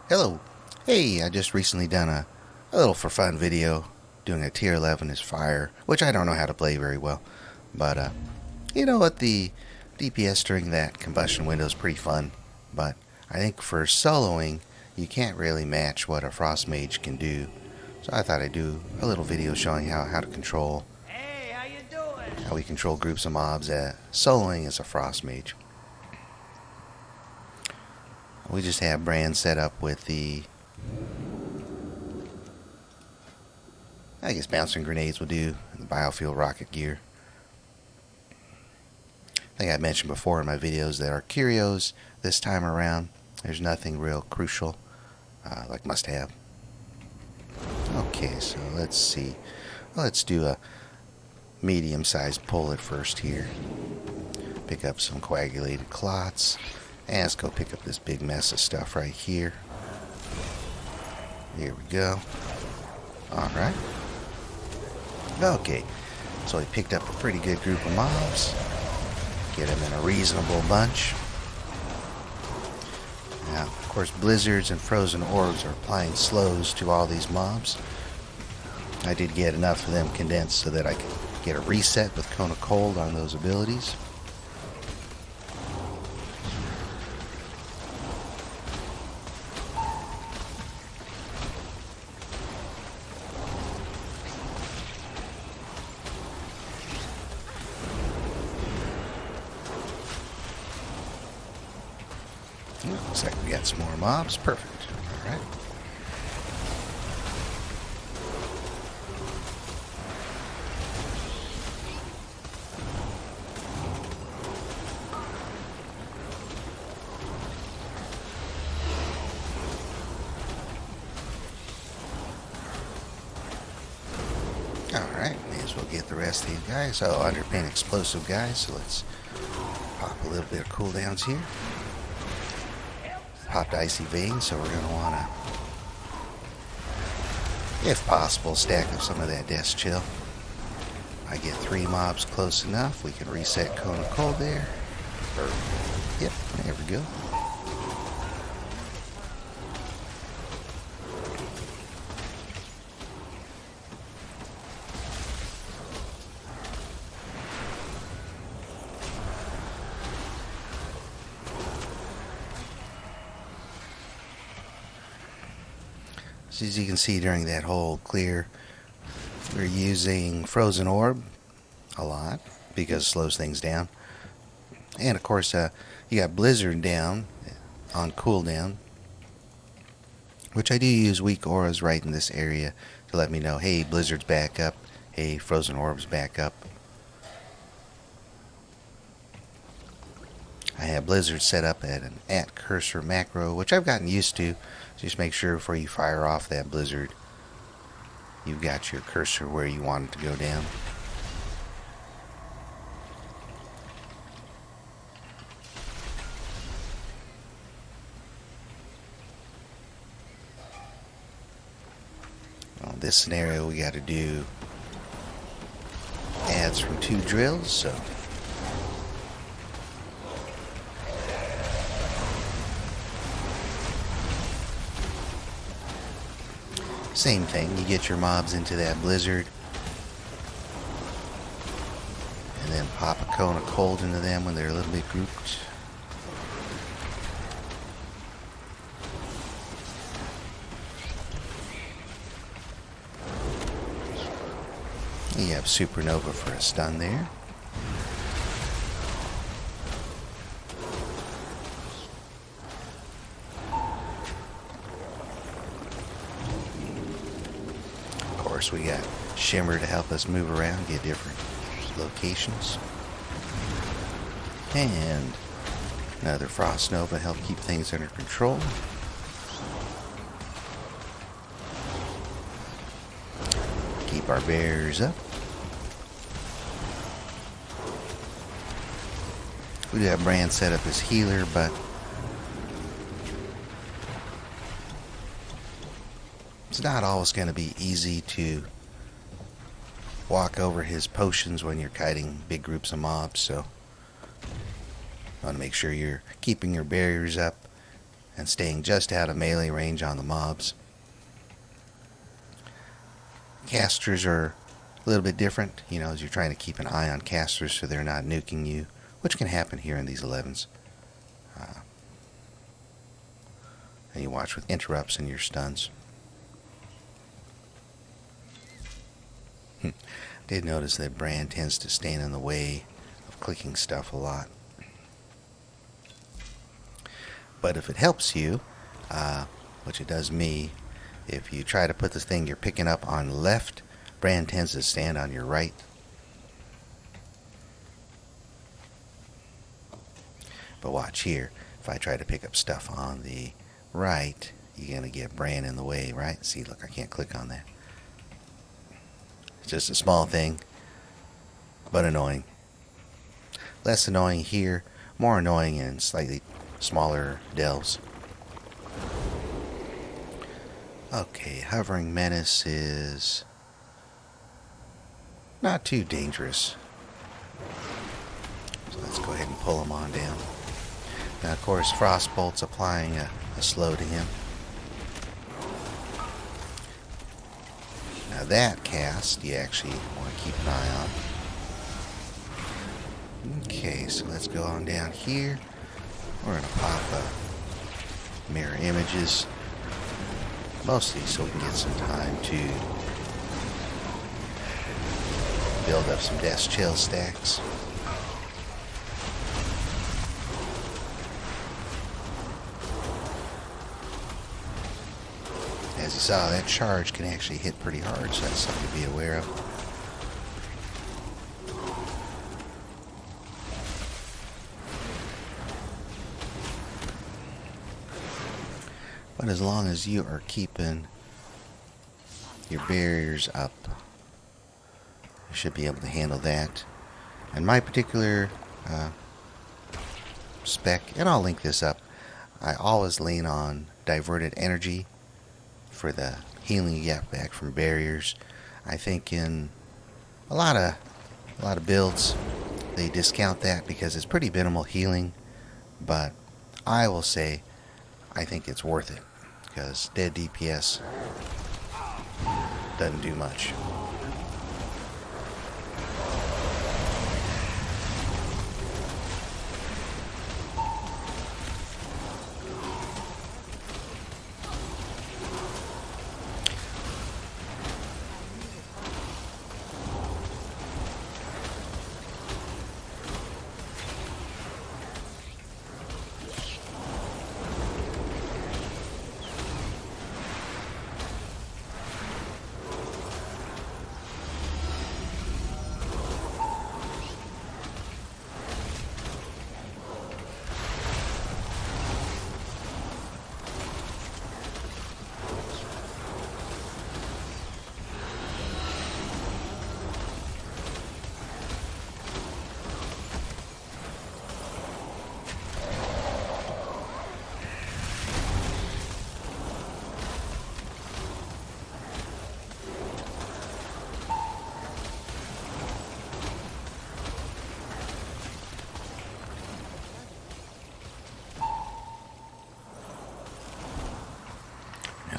Hello. Hey, I just recently done a little for fun video doing a tier 11 is fire, which I don't know how to play very well. But, you know what? The DPS during that combustion window is pretty fun. But I think for soloing, you can't really match what a Frost Mage can do. So I thought I'd do a little video showing how to control, Hey, how you doing? how we control groups of mobs soloing as a Frost Mage. We just have Brand set up with the, I guess bouncing grenades will do, the biofuel rocket gear. I think I mentioned before in my videos that our curios this time around, there's nothing real crucial, like must have. Okay, so let's see. Let's do a medium-sized pull at first here. Pick up some coagulated clots. And let's go pick up this big mess of stuff right here. Here we go. Alright. Okay. So we picked up a pretty good group of mobs. Get them in a reasonable bunch. Now, of course, blizzards and frozen orbs are applying slows to all these mobs. I did get enough of them condensed so that I could get a reset with Cone of Cold on those abilities. Looks like we got some more mobs. Perfect. Alright. Alright, may as well get the rest of these guys. So, underpin explosive guys, so let's pop a little bit of cooldowns here. Popped Icy Vein, so we're going to want to, if possible, stack up some of that Death Chill. I get 3 mobs close enough, we can reset Cone of Cold there. Yep, there we go. So as you can see during that whole clear, we're using Frozen Orb a lot because it slows things down. And of course, you got Blizzard down on cooldown, which I do use weak auras right in this area to let me know, hey, Blizzard's back up, hey, Frozen Orb's back up. I have Blizzard set up at an @cursor macro, which I've gotten used to. Just make sure before you fire off that Blizzard, you've got your cursor where you want it to go down. Well, in this scenario, we got to do adds from 2 drills, so same thing, you get your mobs into that Blizzard and then pop a Cone of Cold into them when they're a little bit grouped. You have Supernova for a stun there. Of course, we got Shimmer to help us move around, get different locations. And another Frost Nova help keep things under control. Keep our barriers up. We do have Brand set up as healer, but it's not always going to be easy to walk over his potions when you're kiting big groups of mobs, so you want to make sure you're keeping your barriers up and staying just out of melee range on the mobs. Casters are a little bit different, as you're trying to keep an eye on casters so they're not nuking you, which can happen here in these 11s. And you watch with interrupts and your stuns. Did notice that Bran tends to stand in the way of clicking stuff a lot. But if it helps you, which it does me, if you try to put the thing you're picking up on left, Bran tends to stand on your right. But watch here, if I try to pick up stuff on the right, you're going to get Bran in the way, right? See, look, I can't click on that. It's just a small thing, but annoying. Less annoying here, more annoying in slightly smaller delves. Okay, Hovering Menace is not too dangerous. So let's go ahead and pull him on down. Now, of course, Frostbolt's applying a slow to him. Now that cast you actually want to keep an eye on. Okay, so let's go on down here. We're going to pop mirror images. Mostly so we can get some time to build up some Death Chill stacks. As you saw, that charge can actually hit pretty hard, so that's something to be aware of. But as long as you are keeping your barriers up, you should be able to handle that. And my particular spec, and I'll link this up, I always lean on Diverted Energy for the healing you get back from barriers. I think in a lot of builds they discount that because it's pretty minimal healing, but I will say I think it's worth it because dead DPS doesn't do much.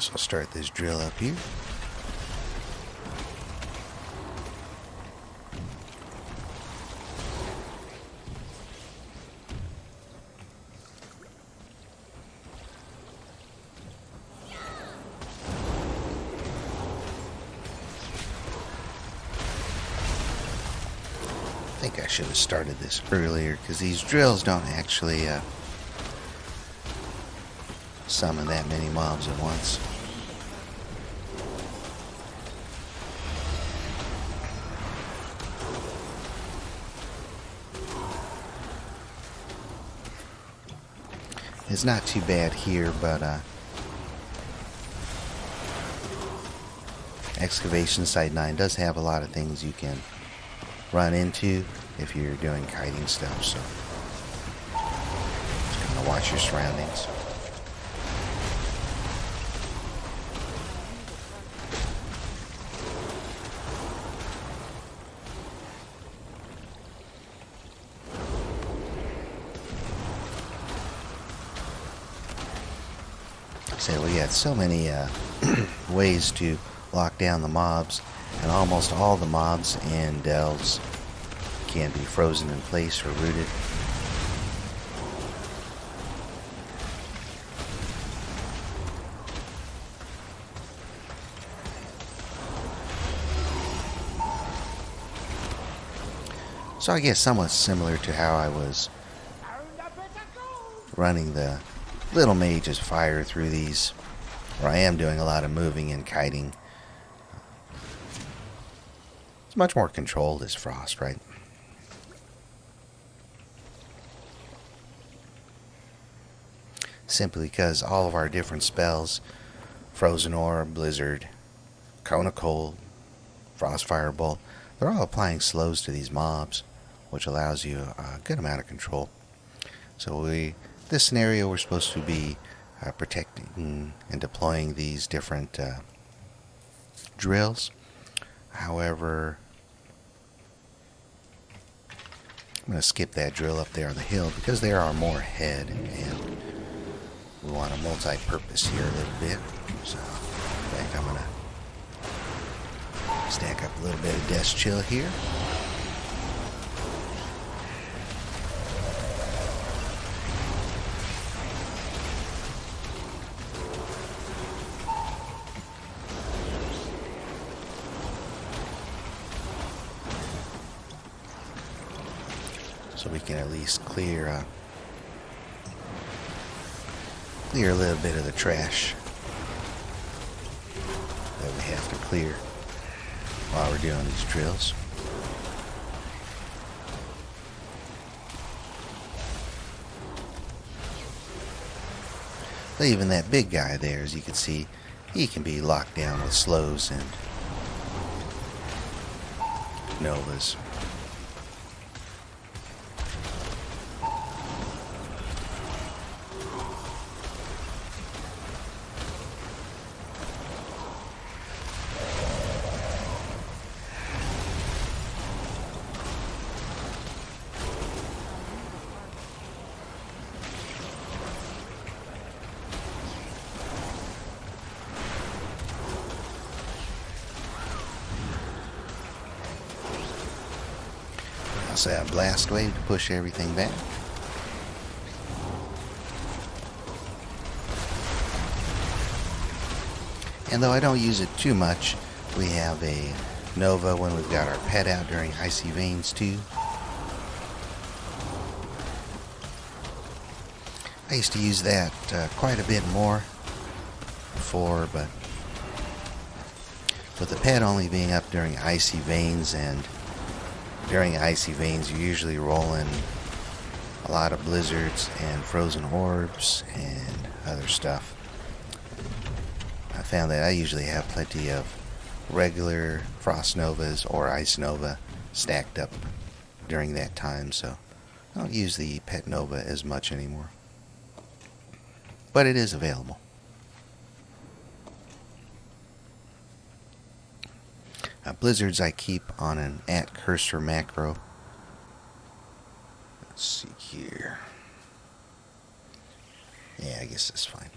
So I'll start this drill up here. I think I should have started this earlier because these drills don't actually summon that many mobs at once. It's not too bad here, but Excavation Site 9 does have a lot of things you can run into if you're doing kiting stuff, so just kind of watch your surroundings. So we got so many ways to lock down the mobs, and almost all the mobs in delves can be frozen in place or rooted. So I guess somewhat similar to how I was running the little mage's fire through these, where I am doing a lot of moving and kiting. It's much more controlled as Frost, right? Simply because all of our different spells, Frozen Orb, Blizzard, Cone of Cold, Frost Firebolt, they're all applying slows to these mobs, which allows you a good amount of control. So this scenario, we're supposed to be protecting and deploying these different drills. However, I'm going to skip that drill up there on the hill because there are more ahead, and we want a multi-purpose here a little bit. So, in fact, I'm going to stack up a little bit of Death Chill here. So we can at least clear a little bit of the trash that we have to clear while we're doing these drills. But even that big guy there, as you can see, he can be locked down with slows and novas. Also have Blast Wave to push everything back. And though I don't use it too much, we have a Nova when we've got our pet out during Icy Veins too. I used to use that quite a bit more before, but with the pet only being up during Icy Veins, and during Icy Veins you're usually rolling a lot of blizzards and frozen orbs and other stuff. I found that I usually have plenty of regular Frost Novas or Ice Nova stacked up during that time, so I don't use the Pet Nova as much anymore. But it is available. Blizzards I keep on an @cursor macro. Let's see here. Yeah, I guess that's fine.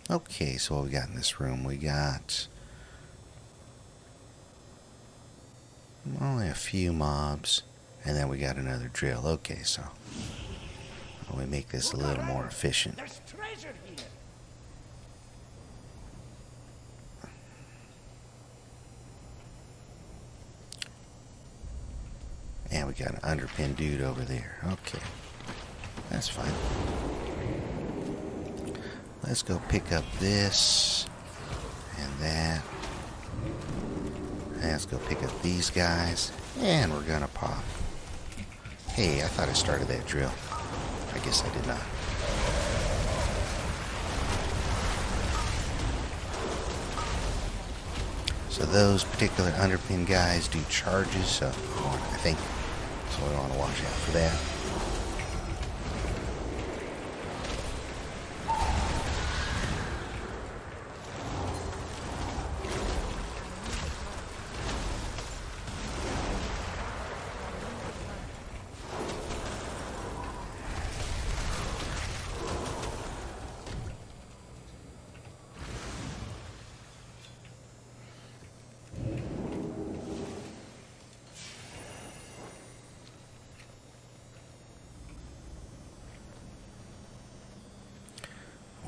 Okay, so what we got in this room? We got only a few mobs, and then we got another drill. Okay, so we make this a little more efficient. There's treasure here. And we got an underpin dude over there. Okay, that's fine. Let's go pick up this and that. And let's go pick up these guys. And we're gonna pop. Hey, I thought I started that drill. I guess I did not. So those particular underpin guys do charges, so I think so we want to watch out for that.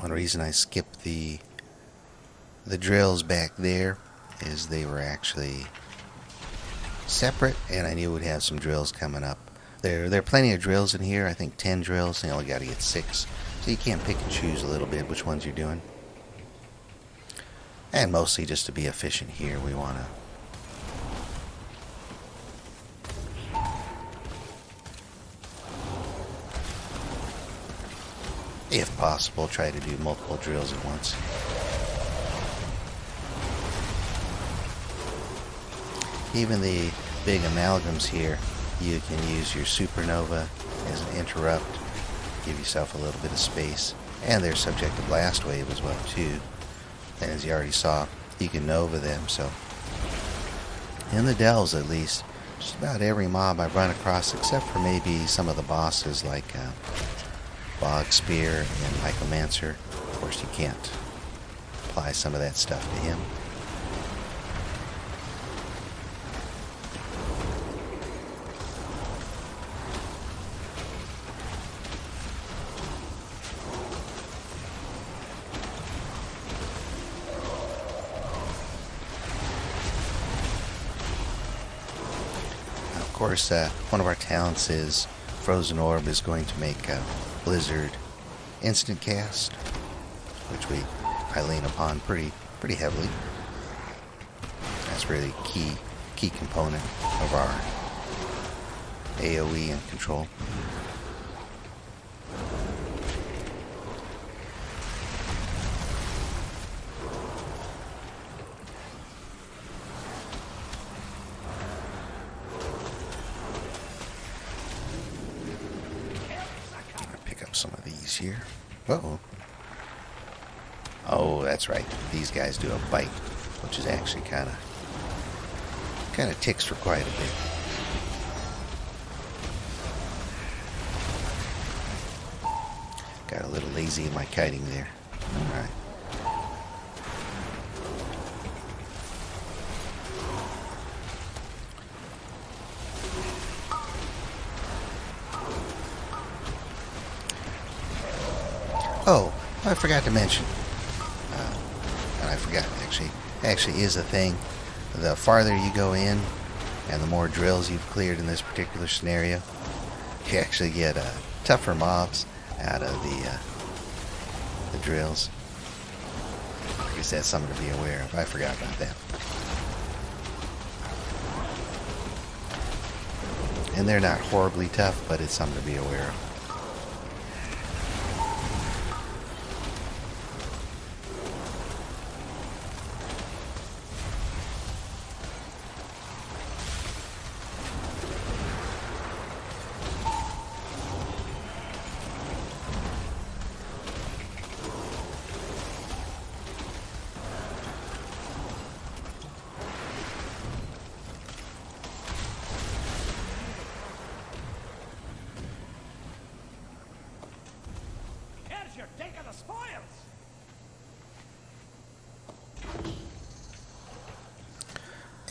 One reason I skipped the drills back there is they were actually separate, and I knew we'd have some drills coming up. There are plenty of drills in here. I think 10 drills, and you only got to get 6. So you can't pick and choose a little bit which ones you're doing. And mostly just to be efficient here, we want to if possible, try to do multiple drills at once. Even the big amalgams here, you can use your supernova as an interrupt, give yourself a little bit of space. And they're subject to blast wave as well too. And as you already saw, you can nova them. So in the delves, at least, just about every mob I've run across, except for maybe some of the bosses like Bog Spear and Mycomancer. Of course, you can't apply some of that stuff to him. Of course, one of our talents is Frozen Orb is going to make Blizzard instant cast, which I lean upon pretty heavily. That's really a key component of our AoE and control. Some of these here. Uh-oh. Oh, that's right. These guys do a bite, which is actually kind of ticks for quite a bit. Got a little lazy in my kiting there. All right. Oh, I forgot to mention, and I forgot actually is a thing. The farther you go in, and the more drills you've cleared in this particular scenario, you actually get tougher mobs out of the drills. I guess that's something to be aware of. I forgot about that. And they're not horribly tough, but it's something to be aware of. You're taking the spoils!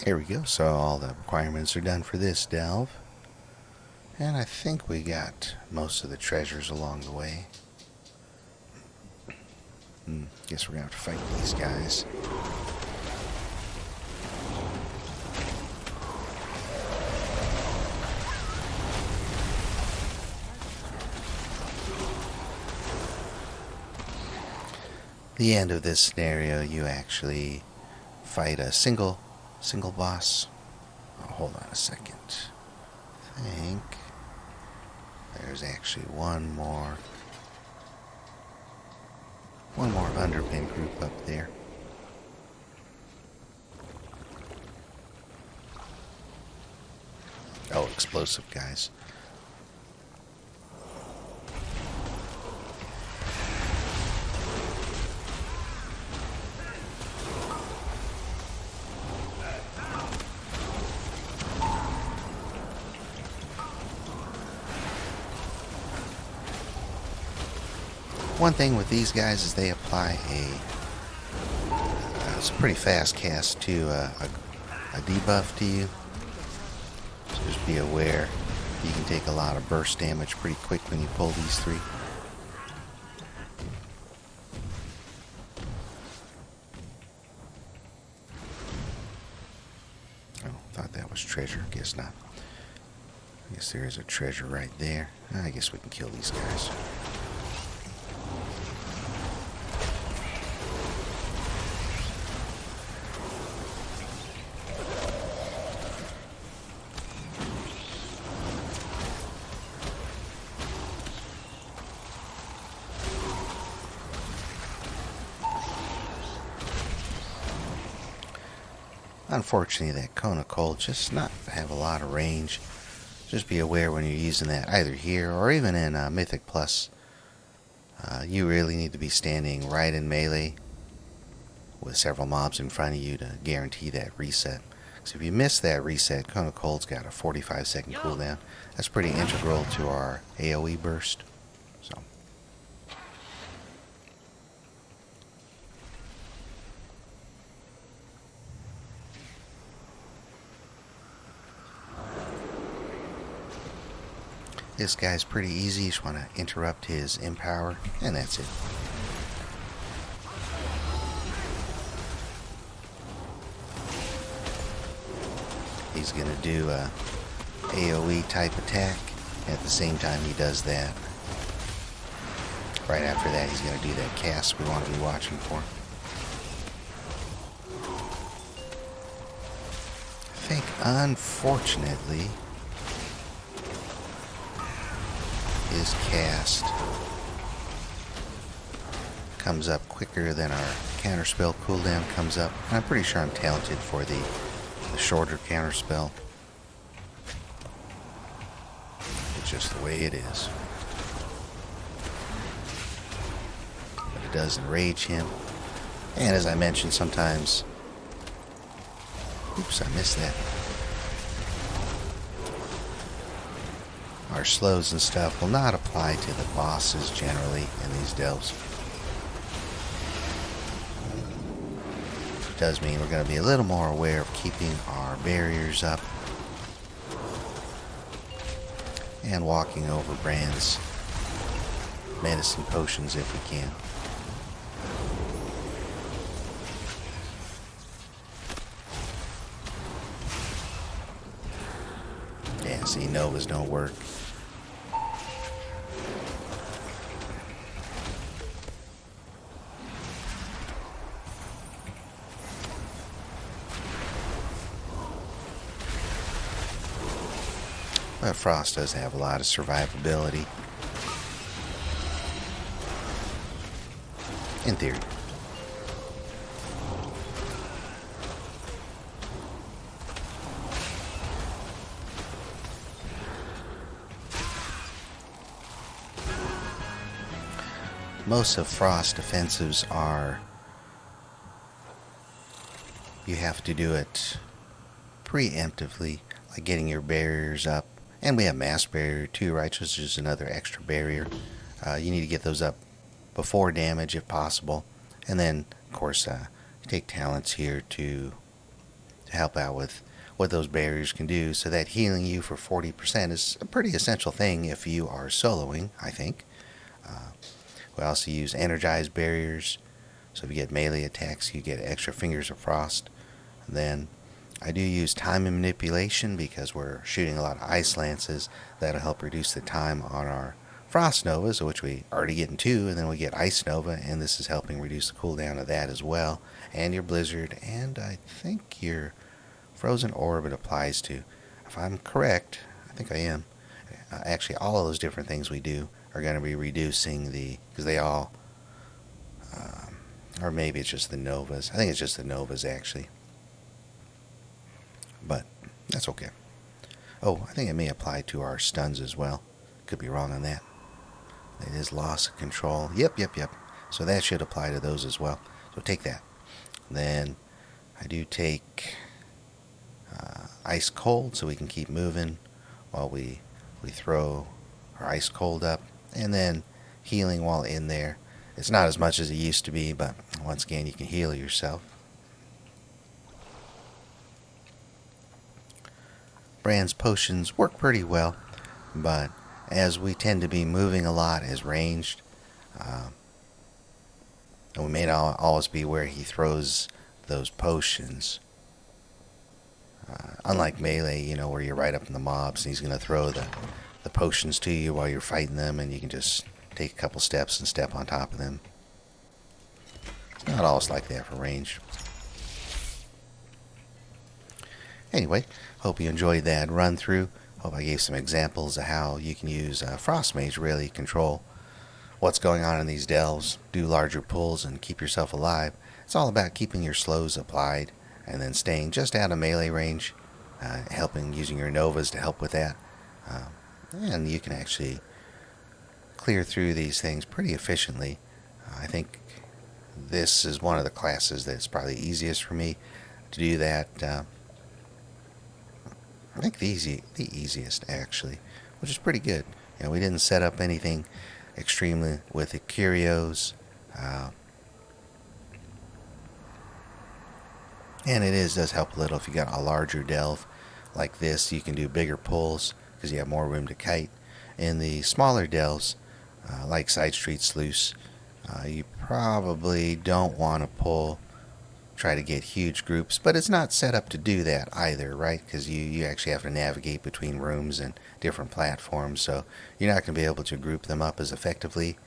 Here we go. So all the requirements are done for this delve. And I think we got most of the treasures along the way. Guess we're going to have to fight these guys. The end of this scenario, you actually fight a single boss. Oh, hold on a second. I think there's actually one more underpin group up there. Oh, explosive guys. One thing with these guys is they apply it's a pretty fast cast to a debuff to you. So just be aware. You can take a lot of burst damage pretty quick when you pull these three. there's treasure. Guess not. I guess there is a treasure right there. I guess we can kill these guys. Unfortunately, that cone of cold just not have a lot of range. Just be aware when you're using that, either here or even in Mythic Plus. You really need to be standing right in melee with several mobs in front of you to guarantee that reset. Because if you miss that reset, cone of cold's got a 45-second cooldown. That's pretty integral to our AoE burst. So. This guy's pretty easy. You just want to interrupt his empower, and that's it. He's going to do a AoE type attack. At the same time he does that, right after that he's going to do that cast we want to be watching for. I think, unfortunately, his cast comes up quicker than our counterspell cooldown comes up. I'm pretty sure I'm talented for the shorter counterspell. It's just the way it is. But it does enrage him. And as I mentioned, sometimes... Oops, I missed that. Our slows and stuff will not apply to the bosses generally in these delves. It does mean we're going to be a little more aware of keeping our barriers up and walking over Brand's medicine potions if we can. Yeah, see, Novas don't work. But Frost does have a lot of survivability. In theory. Most of Frost offensives are... You have to do it preemptively, like getting your barriers up. And we have mass barrier too, right? Which is another extra barrier. You need to get those up before damage if possible. And then, of course, you take talents here to help out with what those barriers can do. So that healing you for 40% is a pretty essential thing if you are soloing, I think. We also use energized barriers. So if you get melee attacks, you get extra fingers of frost. And then I do use time and manipulation because we're shooting a lot of ice lances. That'll help reduce the time on our frost novas, which we already get in 2, and then we get ice nova, and this is helping reduce the cooldown of that as well. And your blizzard, and I think your frozen orb it applies to. If I'm correct, I think I am. Actually, all of those different things we do are going to be reducing the, because they all, or maybe it's just the novas. I think it's just the novas actually. But that's okay. Oh, I think it may apply to our stuns as well. Could be wrong on that. It is loss of control. Yep. So that should apply to those as well. So take that. Then I do take ice cold so we can keep moving while we throw our ice cold up. And then healing while in there. It's not as much as it used to be, but once again you can heal yourself. Brand's potions work pretty well, but as we tend to be moving a lot as ranged, and we may not always be where he throws those potions, Unlike melee, where you're right up in the mobs and he's going to throw the potions to you while you're fighting them, and you can just take a couple steps and step on top of them. It's not always like that for range. Anyway, hope you enjoyed that run through. Hope I gave some examples of how you can use Frost Mage to really control what's going on in these delves, do larger pulls, and keep yourself alive. It's all about keeping your slows applied and then staying just out of melee range, helping using your Novas to help with that. And you can actually clear through these things pretty efficiently. I think this is one of the classes that's probably easiest for me to do that. I think the easiest actually, which is pretty good. We didn't set up anything extremely with the curios, and it does help a little if you got a larger delve like this. You can do bigger pulls because you have more room to kite. In the smaller delves, like Side Street Sluice, you probably don't want to try to get huge groups, but it's not set up to do that either, right? Because you actually have to navigate between rooms and different platforms, so you're not going to be able to group them up as effectively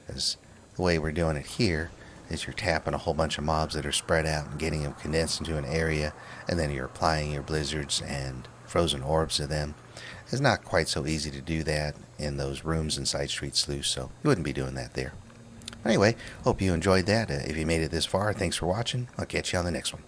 as the way we're doing it here. Is you're tapping a whole bunch of mobs that are spread out and getting them condensed into an area, and then you're applying your blizzards and frozen orbs to them. It's not quite so easy to do that in those rooms in Side Street Sluice, so you wouldn't be doing that there. Anyway, hope you enjoyed that. If you made it this far, thanks for watching. I'll catch you on the next one.